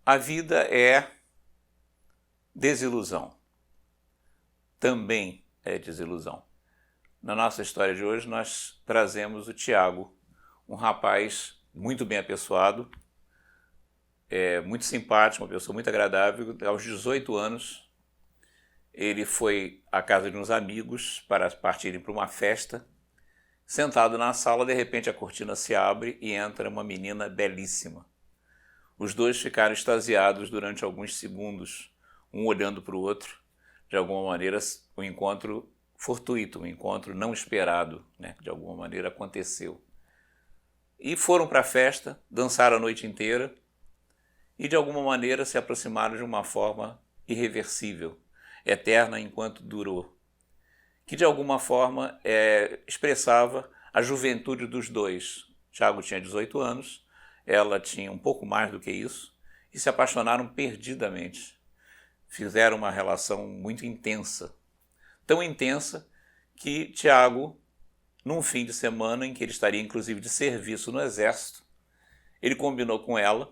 A vida é desilusão. Também é desilusão. Na nossa história de hoje, nós trazemos o Tiago, um rapaz muito bem apessoado, muito simpático, uma pessoa muito agradável. Aos 18 anos, ele foi à casa de uns amigos para partirem para uma festa. Sentado na sala, de repente a cortina se abre e entra uma menina belíssima. Os dois ficaram extasiados durante alguns segundos, um olhando para o outro. De alguma maneira, um encontro fortuito, um encontro não esperado, né? De alguma maneira aconteceu. E foram para a festa, dançaram a noite inteira e de alguma maneira se aproximaram de uma forma irreversível, eterna enquanto durou, que de alguma forma expressava a juventude dos dois. Tiago tinha 18 anos, ela tinha um pouco mais do que isso, e se apaixonaram perdidamente. Fizeram uma relação muito intensa, tão intensa que Tiago, num fim de semana em que ele estaria inclusive de serviço no exército, ele combinou com ela,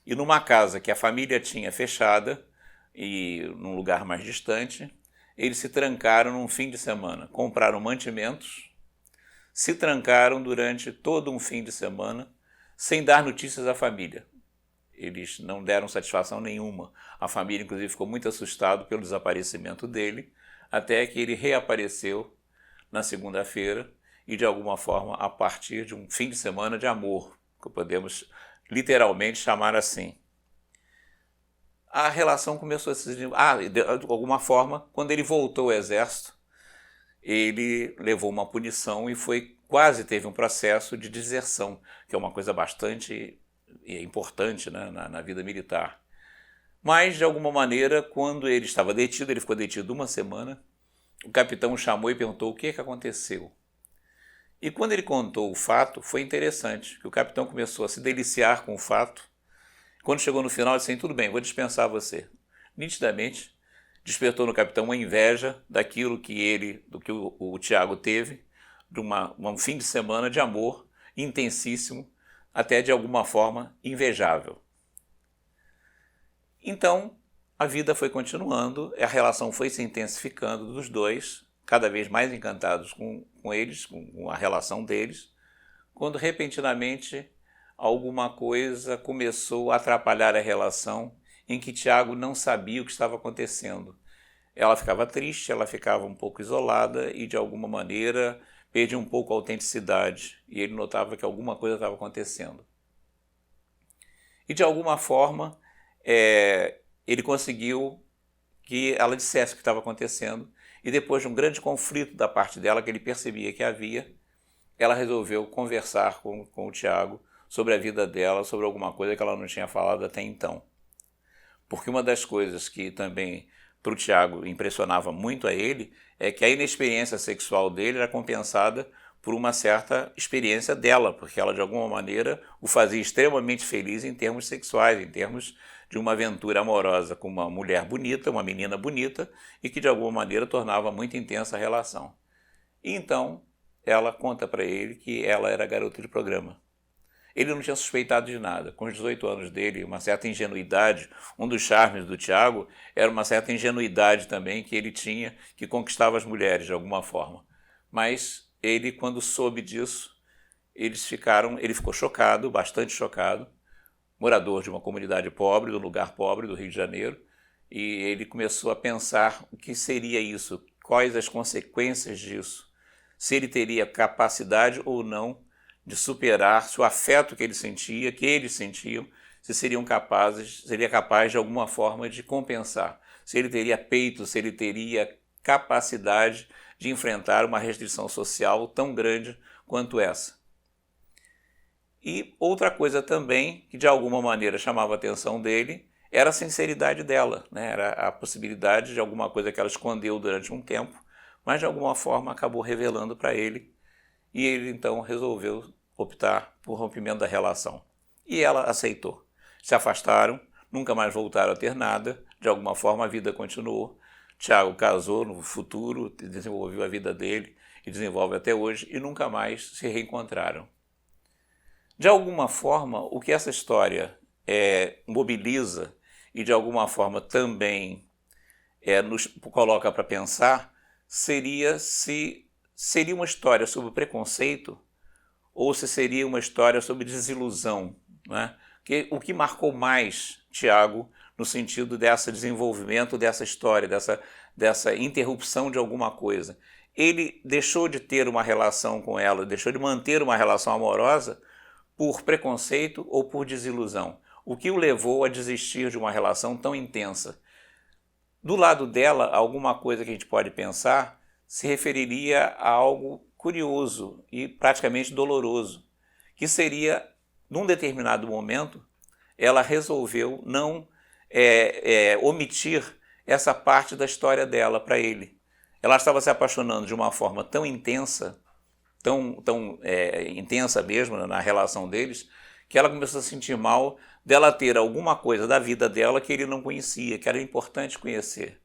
e numa casa que a família tinha fechada, e num lugar mais distante, eles se trancaram num fim de semana, compraram mantimentos, se trancaram durante todo um fim de semana, sem dar notícias à família. Eles não deram satisfação nenhuma. A família, inclusive, ficou muito assustada pelo desaparecimento dele, até que ele reapareceu na segunda-feira e, de alguma forma, a partir de um fim de semana de amor, que podemos literalmente chamar assim. A relação começou a se desenvolver. De alguma forma, quando ele voltou ao exército, ele levou uma punição e quase teve um processo de deserção, que é uma coisa bastante importante, né, na vida militar. Mas, de alguma maneira, quando ele estava detido, ele ficou detido uma semana, o capitão o chamou e perguntou o que aconteceu. E quando ele contou o fato, foi interessante, que o capitão começou a se deliciar com o fato. Quando chegou no final, ele disse assim, tudo bem, vou dispensar você. Nitidamente, despertou no capitão uma inveja do que o Tiago teve, de um fim de semana de amor intensíssimo, até de alguma forma invejável. Então, a vida foi continuando, a relação foi se intensificando dos dois, cada vez mais encantados com eles, com a relação deles, quando repentinamente alguma coisa começou a atrapalhar a relação em que Tiago não sabia o que estava acontecendo. Ela ficava triste, ela ficava um pouco isolada e, de alguma maneira, perdia um pouco a autenticidade e ele notava que alguma coisa estava acontecendo. E, de alguma forma, ele conseguiu que ela dissesse o que estava acontecendo e, depois de um grande conflito da parte dela, que ele percebia que havia, ela resolveu conversar com o Tiago sobre a vida dela, sobre alguma coisa que ela não tinha falado até então. Porque uma das coisas que também para o Tiago impressionava muito a ele é que a inexperiência sexual dele era compensada por uma certa experiência dela, porque ela de alguma maneira o fazia extremamente feliz em termos sexuais, em termos de uma aventura amorosa com uma mulher bonita, uma menina bonita, e que de alguma maneira tornava muito intensa a relação. E então ela conta para ele que ela era garota de programa. Ele não tinha suspeitado de nada. Com os 18 anos dele, uma certa ingenuidade, um dos charmes do Tiago era uma certa ingenuidade também que ele tinha, que conquistava as mulheres de alguma forma. Mas ele, quando soube disso, ele ficou chocado, bastante chocado, morador de uma comunidade pobre, de um lugar pobre do Rio de Janeiro, e ele começou a pensar o que seria isso, quais as consequências disso, se ele teria capacidade ou não de superar, se o afeto que eles sentiam, se seria capaz de alguma forma de compensar, se ele teria peito, se ele teria capacidade de enfrentar uma restrição social tão grande quanto essa. E outra coisa também que de alguma maneira chamava a atenção dele era a sinceridade dela, né? Era a possibilidade de alguma coisa que ela escondeu durante um tempo, mas de alguma forma acabou revelando para ele. E ele então resolveu optar por rompimento da relação. E ela aceitou. Se afastaram, nunca mais voltaram a ter nada, de alguma forma a vida continuou. Tiago casou no futuro, desenvolveu a vida dele e desenvolve até hoje e nunca mais se reencontraram. De alguma forma, o que essa história mobiliza e de alguma forma também nos coloca para pensar seria se seria uma história sobre preconceito ou se seria uma história sobre desilusão, né? O que marcou mais Tiago no sentido desse desenvolvimento dessa história, dessa interrupção de alguma coisa? Ele deixou de ter uma relação com ela, deixou de manter uma relação amorosa por preconceito ou por desilusão? O que o levou a desistir de uma relação tão intensa? Do lado dela, alguma coisa que a gente pode pensar se referiria a algo curioso e praticamente doloroso, que seria, num determinado momento, ela resolveu não omitir essa parte da história dela para ele. Ela estava se apaixonando de uma forma tão intensa, tão intensa mesmo na relação deles, que ela começou a se sentir mal dela ter alguma coisa da vida dela que ele não conhecia, que era importante conhecer.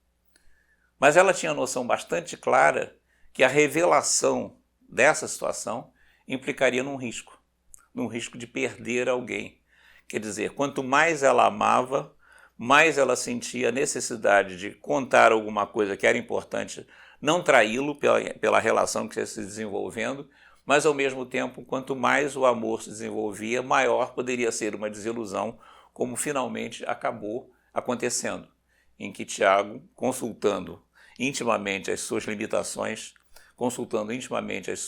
Mas ela tinha a noção bastante clara que a revelação dessa situação implicaria num risco de perder alguém. Quer dizer, quanto mais ela amava, mais ela sentia a necessidade de contar alguma coisa que era importante, não traí-lo pela relação que ia se desenvolvendo, mas ao mesmo tempo, quanto mais o amor se desenvolvia, maior poderia ser uma desilusão, como finalmente acabou acontecendo, em que Tiago, consultando intimamente as suas limitações, consultando intimamente os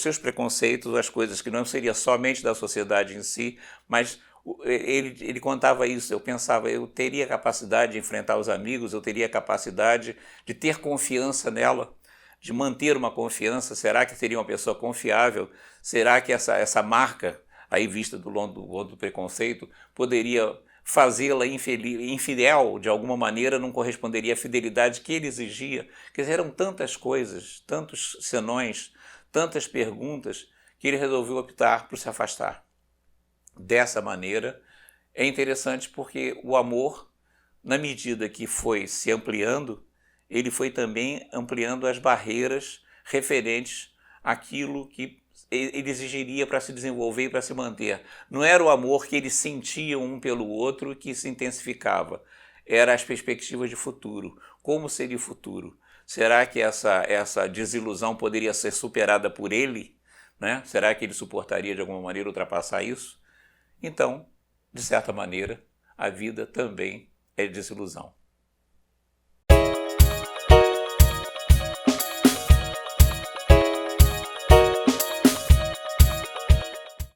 seus preconceitos, as coisas que não seria somente da sociedade em si, mas ele contava isso, eu pensava, eu teria capacidade de enfrentar os amigos, eu teria capacidade de ter confiança nela, de manter uma confiança, será que seria uma pessoa confiável? Será que essa marca, aí vista do longo do preconceito, poderia fazê-la infiel de alguma maneira, não corresponderia à fidelidade que ele exigia? Quer dizer, eram tantas coisas, tantos senões, tantas perguntas, que ele resolveu optar por se afastar. Dessa maneira, é interessante porque o amor, na medida que foi se ampliando, ele foi também ampliando as barreiras referentes àquilo que ele exigiria para se desenvolver e para se manter. Não era o amor que eles sentiam um pelo outro que se intensificava, eram as perspectivas de futuro. Como seria o futuro? Será que essa desilusão poderia ser superada por ele? Né? Será que ele suportaria de alguma maneira ultrapassar isso? Então, de certa maneira, a vida também é desilusão.